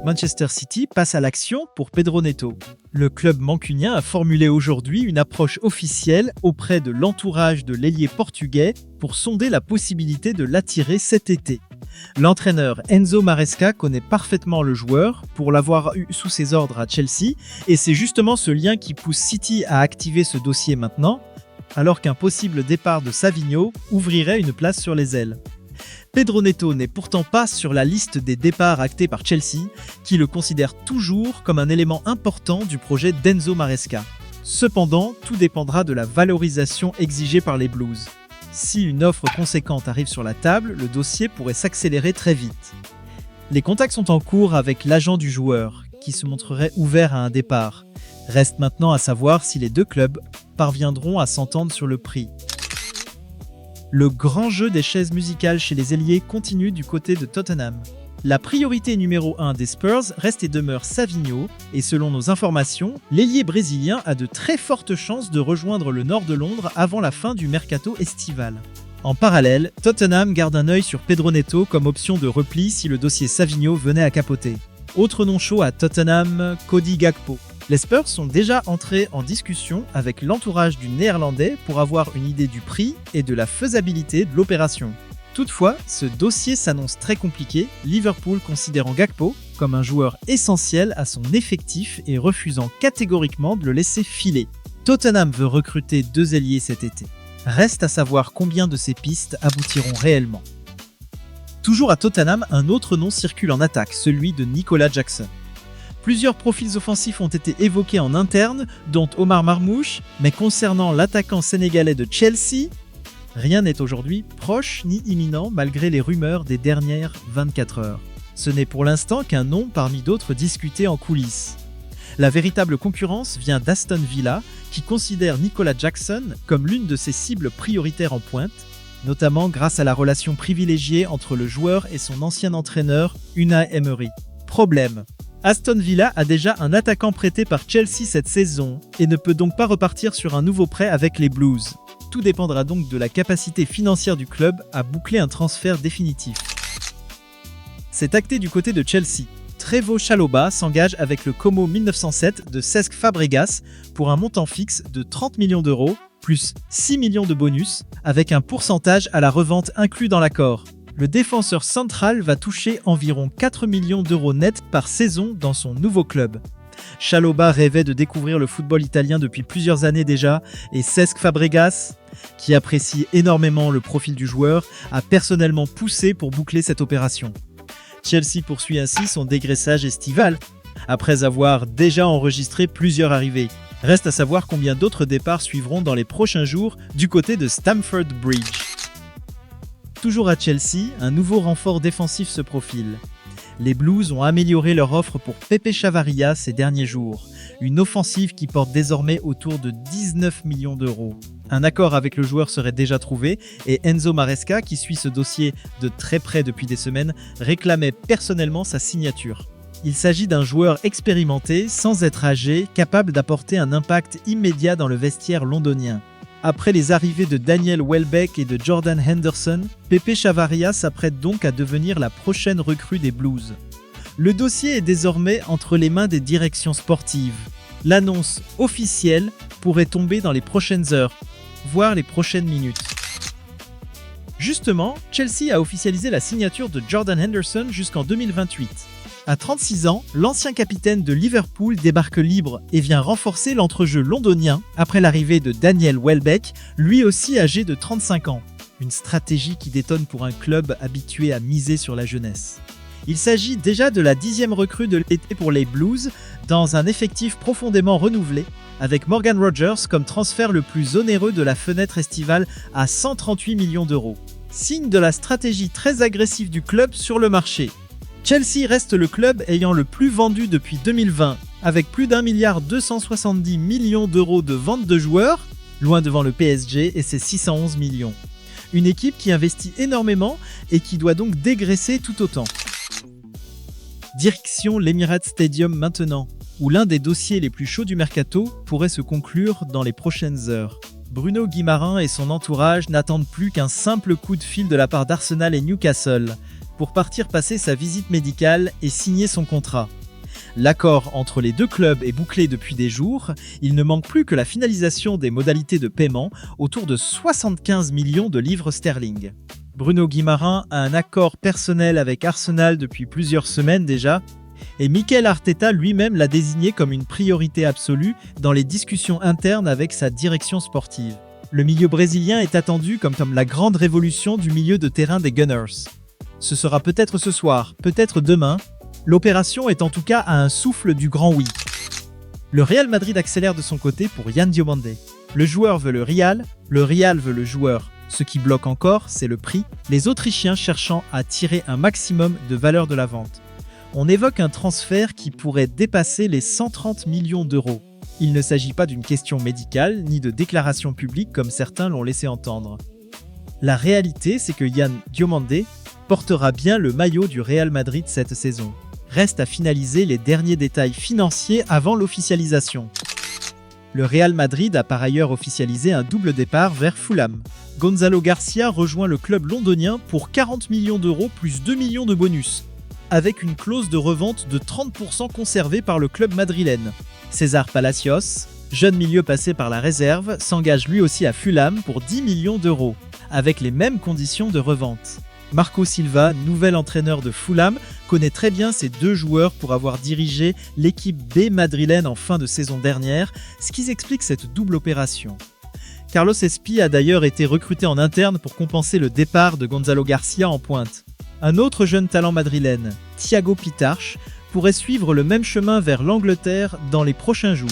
Manchester City passe à l'action pour Pedro Neto. Le club mancunien a formulé aujourd'hui une approche officielle auprès de l'entourage de l'ailier portugais pour sonder la possibilité de l'attirer cet été. L'entraîneur Enzo Maresca connaît parfaitement le joueur pour l'avoir eu sous ses ordres à Chelsea et c'est justement ce lien qui pousse City à activer ce dossier maintenant, alors qu'un possible départ de Savinho ouvrirait une place sur les ailes. Pedro Neto n'est pourtant pas sur la liste des départs actés par Chelsea, qui le considère toujours comme un élément important du projet d'Enzo Maresca. Cependant, tout dépendra de la valorisation exigée par les Blues. Si une offre conséquente arrive sur la table, le dossier pourrait s'accélérer très vite. Les contacts sont en cours avec l'agent du joueur, qui se montrerait ouvert à un départ. Reste maintenant à savoir si les deux clubs parviendront à s'entendre sur le prix. Le grand jeu des chaises musicales chez les ailiers continue du côté de Tottenham. La priorité numéro 1 des Spurs reste et demeure Savinho, et selon nos informations, l'ailier brésilien a de très fortes chances de rejoindre le nord de Londres avant la fin du mercato estival. En parallèle, Tottenham garde un œil sur Pedro Neto comme option de repli si le dossier Savinho venait à capoter. Autre nom chaud à Tottenham, Cody Gakpo. Les Spurs sont déjà entrés en discussion avec l'entourage du Néerlandais pour avoir une idée du prix et de la faisabilité de l'opération. Toutefois, ce dossier s'annonce très compliqué, Liverpool considérant Gakpo comme un joueur essentiel à son effectif et refusant catégoriquement de le laisser filer. Tottenham veut recruter 2 ailiers cet été. Reste à savoir combien de ces pistes aboutiront réellement. Toujours à Tottenham, un autre nom circule en attaque, celui de Nicolas Jackson. Plusieurs profils offensifs ont été évoqués en interne, dont Omar Marmouche, mais concernant l'attaquant sénégalais de Chelsea, rien n'est aujourd'hui proche ni imminent malgré les rumeurs des dernières 24 heures. Ce n'est pour l'instant qu'un nom parmi d'autres discutés en coulisses. La véritable concurrence vient d'Aston Villa, qui considère Nicolas Jackson comme l'une de ses cibles prioritaires en pointe, notamment grâce à la relation privilégiée entre le joueur et son ancien entraîneur Unai Emery. Problème. Aston Villa a déjà un attaquant prêté par Chelsea cette saison et ne peut donc pas repartir sur un nouveau prêt avec les Blues. Tout dépendra donc de la capacité financière du club à boucler un transfert définitif. C'est acté du côté de Chelsea. Trevoh Chalobah s'engage avec le Como 1907 de Cesc Fabregas pour un montant fixe de 30 millions d'euros, plus 6 millions de bonus, avec un pourcentage à la revente inclus dans l'accord. Le défenseur central va toucher environ 4 millions d'euros net par saison dans son nouveau club. Chalobah rêvait de découvrir le football italien depuis plusieurs années déjà et Cesc Fabregas, qui apprécie énormément le profil du joueur, a personnellement poussé pour boucler cette opération. Chelsea poursuit ainsi son dégraissage estival, après avoir déjà enregistré plusieurs arrivées. Reste à savoir combien d'autres départs suivront dans les prochains jours du côté de Stamford Bridge. Toujours à Chelsea, un nouveau renfort défensif se profile. Les Blues ont amélioré leur offre pour Pepe Chavaria ces derniers jours, une offensive qui porte désormais autour de 19 millions d'euros. Un accord avec le joueur serait déjà trouvé et Enzo Maresca, qui suit ce dossier de très près depuis des semaines, réclamait personnellement sa signature. Il s'agit d'un joueur expérimenté, sans être âgé, capable d'apporter un impact immédiat dans le vestiaire londonien. Après les arrivées de Daniel Welbeck et de Jordan Henderson, Pepe Chavaria s'apprête donc à devenir la prochaine recrue des Blues. Le dossier est désormais entre les mains des directions sportives. L'annonce officielle pourrait tomber dans les prochaines heures, voire les prochaines minutes. Justement, Chelsea a officialisé la signature de Jordan Henderson jusqu'en 2028. À 36 ans, l'ancien capitaine de Liverpool débarque libre et vient renforcer l'entrejeu londonien après l'arrivée de Daniel Welbeck, lui aussi âgé de 35 ans. Une stratégie qui détonne pour un club habitué à miser sur la jeunesse. Il s'agit déjà de la 10e recrue de l'été pour les Blues, dans un effectif profondément renouvelé, avec Morgan Rogers comme transfert le plus onéreux de la fenêtre estivale à 138 millions d'euros. Signe de la stratégie très agressive du club sur le marché. Chelsea reste le club ayant le plus vendu depuis 2020, avec plus d'1,270 milliard d'euros de vente de joueurs, loin devant le PSG et ses 611 millions. Une équipe qui investit énormément et qui doit donc dégraisser tout autant. Direction l'Emirates Stadium maintenant, où l'un des dossiers les plus chauds du mercato pourrait se conclure dans les prochaines heures. Bruno Guimaraes et son entourage n'attendent plus qu'un simple coup de fil de la part d'Arsenal et Newcastle pour partir passer sa visite médicale et signer son contrat. L'accord entre les deux clubs est bouclé depuis des jours, il ne manque plus que la finalisation des modalités de paiement autour de 75 millions de livres sterling. Bruno Guimarães a un accord personnel avec Arsenal depuis plusieurs semaines déjà, et Mikel Arteta lui-même l'a désigné comme une priorité absolue dans les discussions internes avec sa direction sportive. Le milieu brésilien est attendu comme la grande révolution du milieu de terrain des Gunners. Ce sera peut-être ce soir, peut-être demain. L'opération est en tout cas à un souffle du grand oui. Le Real Madrid accélère de son côté pour Yann Diomandé. Le joueur veut le Real veut le joueur. Ce qui bloque encore, c'est le prix, les Autrichiens cherchant à tirer un maximum de valeur de la vente. On évoque un transfert qui pourrait dépasser les 130 millions d'euros. Il ne s'agit pas d'une question médicale ni de déclaration publique comme certains l'ont laissé entendre. La réalité, c'est que Yann Diomandé portera bien le maillot du Real Madrid cette saison. Reste à finaliser les derniers détails financiers avant l'officialisation. Le Real Madrid a par ailleurs officialisé un double départ vers Fulham. Gonzalo Garcia rejoint le club londonien pour 40 millions d'euros plus 2 millions de bonus, avec une clause de revente de 30% conservée par le club madrilène. César Palacios, jeune milieu passé par la réserve, s'engage lui aussi à Fulham pour 10 millions d'euros, avec les mêmes conditions de revente. Marco Silva, nouvel entraîneur de Fulham, connaît très bien ces deux joueurs pour avoir dirigé l'équipe B madrilène en fin de saison dernière, ce qui explique cette double opération. Carlos Espi a d'ailleurs été recruté en interne pour compenser le départ de Gonzalo Garcia en pointe. Un autre jeune talent madrilène, Thiago Pitarch, pourrait suivre le même chemin vers l'Angleterre dans les prochains jours.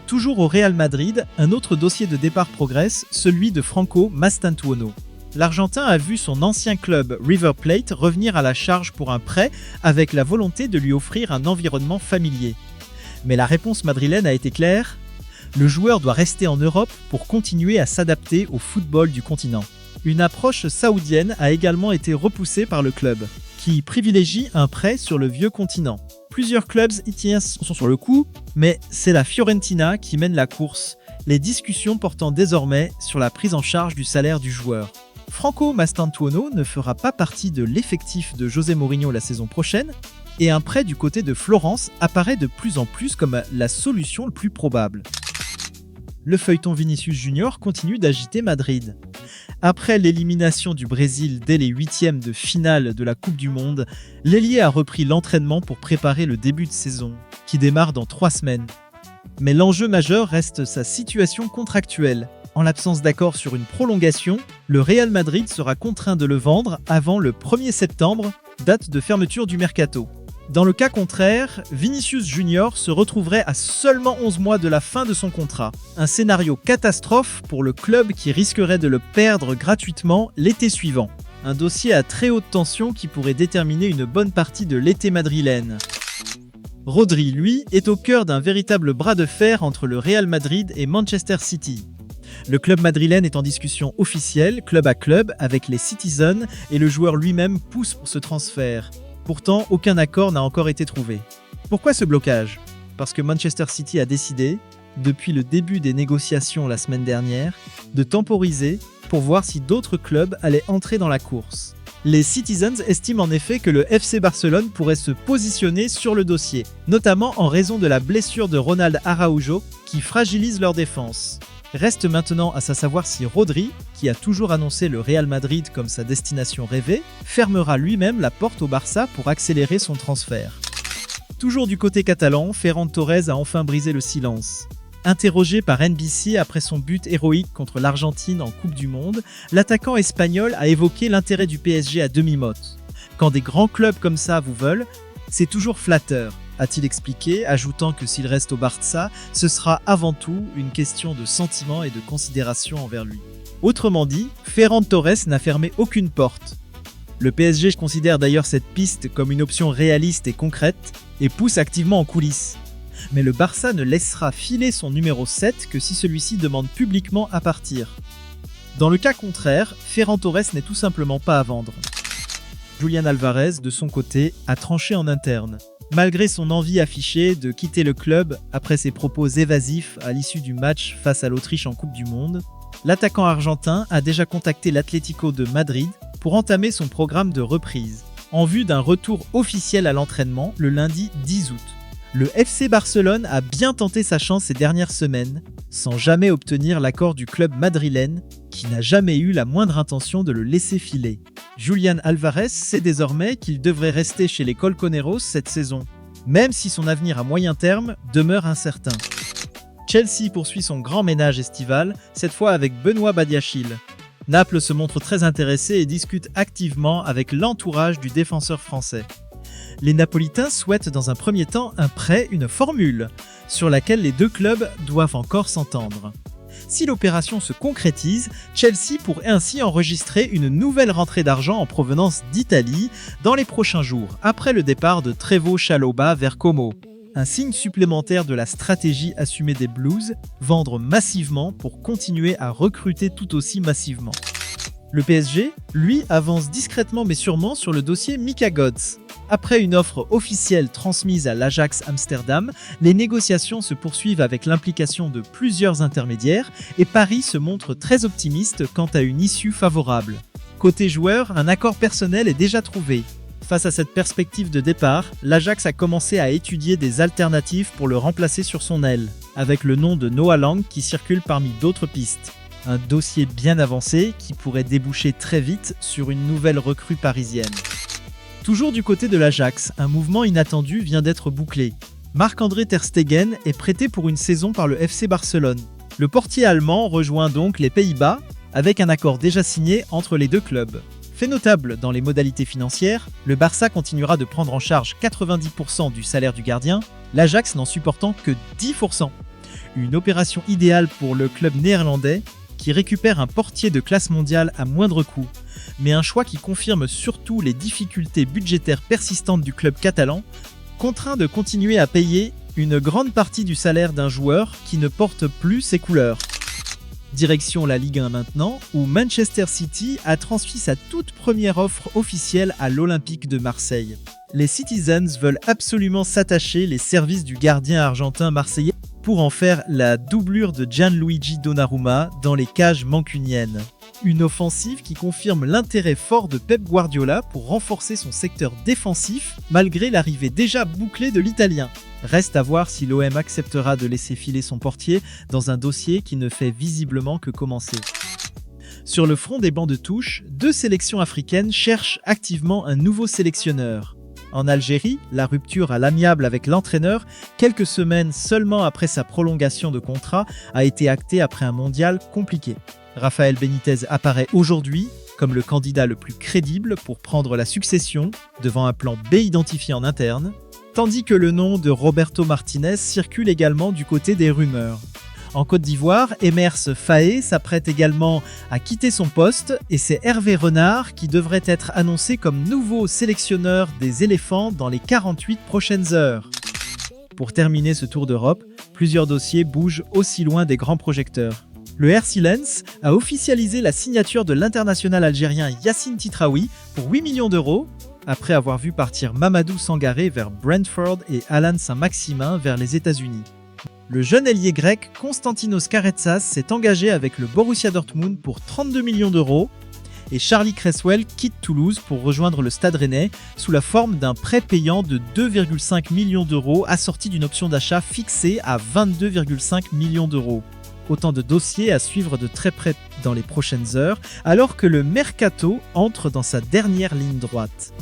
Toujours au Real Madrid, un autre dossier de départ progresse, celui de Franco Mastantuono. L'Argentin a vu son ancien club River Plate revenir à la charge pour un prêt avec la volonté de lui offrir un environnement familier. Mais la réponse madrilène a été claire, le joueur doit rester en Europe pour continuer à s'adapter au football du continent. Une approche saoudienne a également été repoussée par le club, qui privilégie un prêt sur le vieux continent. Plusieurs clubs italiens sont sur le coup, mais c'est la Fiorentina qui mène la course, les discussions portant désormais sur la prise en charge du salaire du joueur. Franco Mastantuono ne fera pas partie de l'effectif de José Mourinho la saison prochaine, et un prêt du côté de Florence apparaît de plus en plus comme la solution la plus probable. Le feuilleton Vinicius Junior continue d'agiter Madrid. Après l'élimination du Brésil dès les huitièmes de finale de la Coupe du Monde, l'ailier a repris l'entraînement pour préparer le début de saison, qui démarre dans 3 semaines. Mais l'enjeu majeur reste sa situation contractuelle. En l'absence d'accord sur une prolongation, le Real Madrid sera contraint de le vendre avant le 1er septembre, date de fermeture du mercato. Dans le cas contraire, Vinicius Junior se retrouverait à seulement 11 mois de la fin de son contrat. Un scénario catastrophe pour le club qui risquerait de le perdre gratuitement l'été suivant. Un dossier à très haute tension qui pourrait déterminer une bonne partie de l'été madrilène. Rodri, lui, est au cœur d'un véritable bras de fer entre le Real Madrid et Manchester City. Le club madrilène est en discussion officielle, club à club, avec les Citizens et le joueur lui-même pousse pour ce transfert. Pourtant, aucun accord n'a encore été trouvé. Pourquoi ce blocage ? Parce que Manchester City a décidé, depuis le début des négociations la semaine dernière, de temporiser pour voir si d'autres clubs allaient entrer dans la course. Les Citizens estiment en effet que le FC Barcelone pourrait se positionner sur le dossier, notamment en raison de la blessure de Ronald Araujo qui fragilise leur défense. Reste maintenant à savoir si Rodri, qui a toujours annoncé le Real Madrid comme sa destination rêvée, fermera lui-même la porte au Barça pour accélérer son transfert. Toujours du côté catalan, Ferran Torres a enfin brisé le silence. Interrogé par NBC après son but héroïque contre l'Argentine en Coupe du Monde, l'attaquant espagnol a évoqué l'intérêt du PSG à demi-motte. Quand des grands clubs comme ça vous veulent, c'est toujours flatteur, a-t-il expliqué, ajoutant que s'il reste au Barça, ce sera avant tout une question de sentiment et de considération envers lui. Autrement dit, Ferran Torres n'a fermé aucune porte. Le PSG considère d'ailleurs cette piste comme une option réaliste et concrète et pousse activement en coulisses. Mais le Barça ne laissera filer son numéro 7 que si celui-ci demande publiquement à partir. Dans le cas contraire, Ferran Torres n'est tout simplement pas à vendre. Julián Álvarez, de son côté, a tranché en interne. Malgré son envie affichée de quitter le club après ses propos évasifs à l'issue du match face à l'Autriche en Coupe du Monde, l'attaquant argentin a déjà contacté l'Atlético de Madrid pour entamer son programme de reprise, en vue d'un retour officiel à l'entraînement le lundi 10 août. Le FC Barcelone a bien tenté sa chance ces dernières semaines, sans jamais obtenir l'accord du club madrilène, qui n'a jamais eu la moindre intention de le laisser filer. Julián Álvarez sait désormais qu'il devrait rester chez les Colchoneros cette saison, même si son avenir à moyen terme demeure incertain. Chelsea poursuit son grand ménage estival, cette fois avec Benoît Badiachil. Naples se montre très intéressé et discute activement avec l'entourage du défenseur français. Les Napolitains souhaitent dans un premier temps un prêt, une formule, sur laquelle les deux clubs doivent encore s'entendre. Si l'opération se concrétise, Chelsea pourrait ainsi enregistrer une nouvelle rentrée d'argent en provenance d'Italie dans les prochains jours, après le départ de Trevoh Chalobah vers Como. Un signe supplémentaire de la stratégie assumée des Blues, vendre massivement pour continuer à recruter tout aussi massivement. Le PSG, lui, avance discrètement mais sûrement sur le dossier Mika Götze. Après une offre officielle transmise à l'Ajax Amsterdam, les négociations se poursuivent avec l'implication de plusieurs intermédiaires et Paris se montre très optimiste quant à une issue favorable. Côté joueur, un accord personnel est déjà trouvé. Face à cette perspective de départ, l'Ajax a commencé à étudier des alternatives pour le remplacer sur son aile, avec le nom de Noah Lang qui circule parmi d'autres pistes. Un dossier bien avancé qui pourrait déboucher très vite sur une nouvelle recrue parisienne. Toujours du côté de l'Ajax, un mouvement inattendu vient d'être bouclé. Marc-André ter Stegen est prêté pour une saison par le FC Barcelone. Le portier allemand rejoint donc les Pays-Bas avec un accord déjà signé entre les deux clubs. Fait notable dans les modalités financières, le Barça continuera de prendre en charge 90% du salaire du gardien, l'Ajax n'en supportant que 10%. Une opération idéale pour le club néerlandais qui récupère un portier de classe mondiale à moindre coût, mais un choix qui confirme surtout les difficultés budgétaires persistantes du club catalan, contraint de continuer à payer une grande partie du salaire d'un joueur qui ne porte plus ses couleurs. Direction la Ligue 1 maintenant, où Manchester City a transmis sa toute première offre officielle à l'Olympique de Marseille. Les Citizens veulent absolument s'attacher les services du gardien argentin marseillais pour en faire la doublure de Gianluigi Donnarumma dans les cages mancuniennes. Une offensive qui confirme l'intérêt fort de Pep Guardiola pour renforcer son secteur défensif malgré l'arrivée déjà bouclée de l'Italien. Reste à voir si l'OM acceptera de laisser filer son portier dans un dossier qui ne fait visiblement que commencer. Sur le front des bancs de touche, deux sélections africaines cherchent activement un nouveau sélectionneur. En Algérie, la rupture à l'amiable avec l'entraîneur, quelques semaines seulement après sa prolongation de contrat, a été actée après un mondial compliqué. Rafael Benitez apparaît aujourd'hui comme le candidat le plus crédible pour prendre la succession devant un plan B identifié en interne, tandis que le nom de Roberto Martinez circule également du côté des rumeurs. En Côte d'Ivoire, Emers Faé s'apprête également à quitter son poste et c'est Hervé Renard qui devrait être annoncé comme nouveau sélectionneur des éléphants dans les 48 prochaines heures. Pour terminer ce tour d'Europe, plusieurs dossiers bougent aussi loin des grands projecteurs. Le RC Lens a officialisé la signature de l'international algérien Yacine Titraoui pour 8 millions d'euros, après avoir vu partir Mamadou Sangaré vers Brentford et Alan Saint-Maximin vers les États-Unis. Le jeune ailier grec Konstantinos Karetsas s'est engagé avec le Borussia Dortmund pour 32 millions d'euros et Charlie Cresswell quitte Toulouse pour rejoindre le Stade Rennais sous la forme d'un prêt payant de 2,5 millions d'euros assorti d'une option d'achat fixée à 22,5 millions d'euros. Autant de dossiers à suivre de très près dans les prochaines heures, alors que le mercato entre dans sa dernière ligne droite.